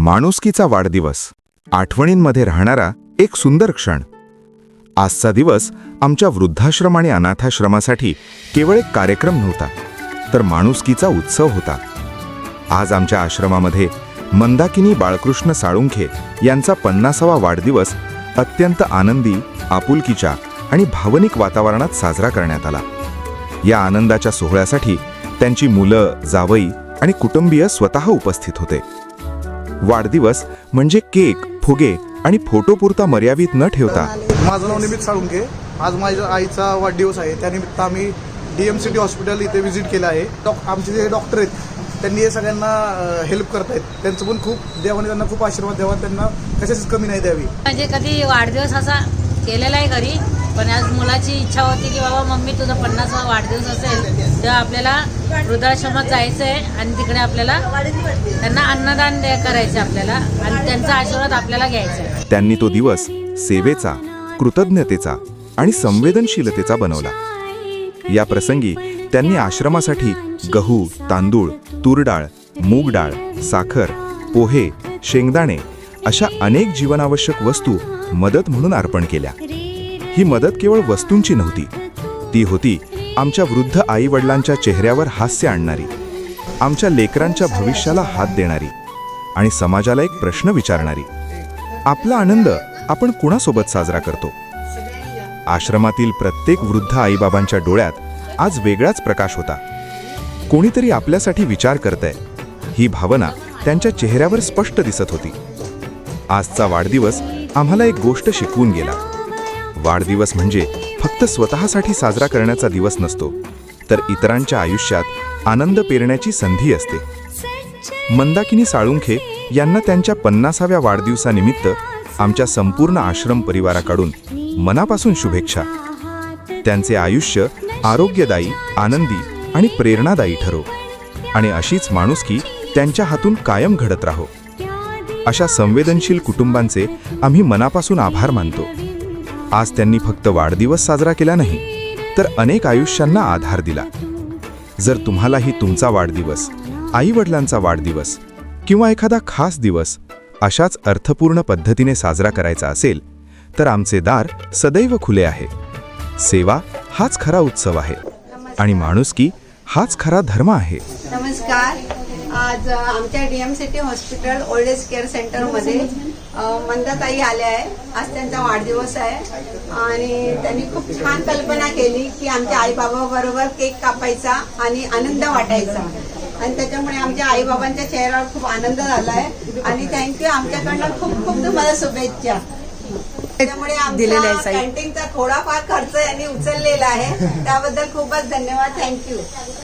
माणुसकीचा वाढदिवस, आठवणींमध्ये राहणारा एक सुंदर क्षण. आजचा दिवस आमच्या वृद्धाश्रम आणि अनाथाश्रमासाठी केवळ एक कार्यक्रम नव्हता, तर माणुसकीचा उत्सव होता. आज आमच्या आश्रमामध्ये मंदाकिनी बाळकृष्ण साळुंखे यांचा 50वा वाढदिवस अत्यंत आनंदी, आपुलकीच्या आणि भावनिक वातावरणात साजरा करण्यात आला. या आनंदाच्या सोहळ्यासाठी त्यांची मुलं, जावई आणि कुटुंबीय स्वतः उपस्थित होते. वाढदिवस म्हणजे केक, फुगे आणि फोटोपुरता मर्यादित न ठेवता. माझं नाव निमित साळुंखे. आज माझ्या आईचा वाढदिवस आहे. त्यानिमित्त आम्ही DMCT हॉस्पिटल इथे व्हिजिट केलं आहे. आमचे जे डॉक्टर आहेत त्यांनी हे सगळ्यांना हेल्प करतायत. त्यांचं पण खूप देवाने त्यांना खूप आशीर्वाद द्यावा, त्यांना कशाचीच कमी नाही द्यावी. म्हणजे कधी वाढदिवस असा केलेला आहे घरी, पण आज मुलाची इच्छा होती की बाबा मम्मी तुझा 50वा वाढदिवस असेल तेव्हा आपल्याला वृद्धाश्रमात जायचं आहे आणि तिकडे आपल्याला त्यांना अन्नदान करायचं आपल्याला आणि त्यांचा आशीर्वाद आपल्याला घ्यायचा आहे. त्यांनी तो दिवस सेवेचा, कृतज्ञतेचा आणि संवेदनशीलतेचा बनवला. या प्रसंगी त्यांनी आश्रमासाठी गहू, तांदूळ, तूरडाळ, मूग डाळ, साखर, पोहे, शेंगदाणे अशा अनेक जीवनावश्यक वस्तू मदत म्हणून अर्पण केल्या. ही मदत केवळ वस्तूंची नव्हती, ती होती आमच्या वृद्ध आई-वडिलांच्या चेहऱ्यावर हास्य आणणारी, आमच्या लेकरांच्या भविष्याला हात देणारी आणि समाजाला एक प्रश्न विचारणारी. आपला आनंद आपण कुणासोबत साजरा करतो? आश्रमातील प्रत्येक वृद्ध आईबाबांच्या डोळ्यात आज वेगळाच प्रकाश होता. कोणीतरी आपल्यासाठी विचार करतंय, ही भावना त्यांच्या चेहऱ्यावर स्पष्ट दिसत होती. आजचा वाढदिवस आम्हाला एक गोष्ट शिकवून गेला. वाढदिवस म्हणजे फक्त स्वतःसाठी साजरा करण्याचा दिवस नसतो, तर इतरांच्या आयुष्यात आनंद पेरण्याची संधी असते. मंदाकिनी साळुंखे यांना त्यांच्या 50व्या वाढदिवसानिमित्त आमच्या संपूर्ण आश्रम परिवाराकडून मनापासून शुभेच्छा. त्यांचे आयुष्य आरोग्यदायी, आनंदी आणि प्रेरणादायी ठरो आणि अशीच माणुसकी त्यांच्या हातून कायम घडत राहो. अशा संवेदनशील कुटुंबांचे आम्ही मनापासून आभार मानतो. आज त्यांनी फक्त वाढदिवस साजरा केला नाही, तर अनेक आयुष्यांना आधार दिला. जर तुम्हालाही तुमचा वाढदिवस, आई-वडिलांचा वाढदिवस किंवा एखादा खास दिवस अशाच अर्थपूर्ण पद्धतीने साजरा करायचा असेल, तर आमचे दार सदैव खुले आहे. सेवा हाच खरा उत्सव आहे आणि माणुसकी हाच खरा धर्म आहे. नमस्कार. आज आमच्या DMCT hospital old age care सेंटरमध्ये मंदाताई आल्या आहे. आज त्यांचा वाढदिवस आहे आणि त्यांनी खूप छान कल्पना केली की आमच्या आईबाबाबरोबर केक कापायचा आणि आनंद वाटायचा आणि त्याच्यामुळे आमच्या आईबाबांच्या चेहऱ्यावर खूप आनंद झाला आहे आणि थँक्यू. आमच्याकडनं खूप खूप तुम्हाला शुभेच्छा. त्यामुळे आमच्या कॅन्टीनचा थोडाफार खर्च यांनी उचललेला आहे, त्याबद्दल खूपच धन्यवाद. थँक्यू.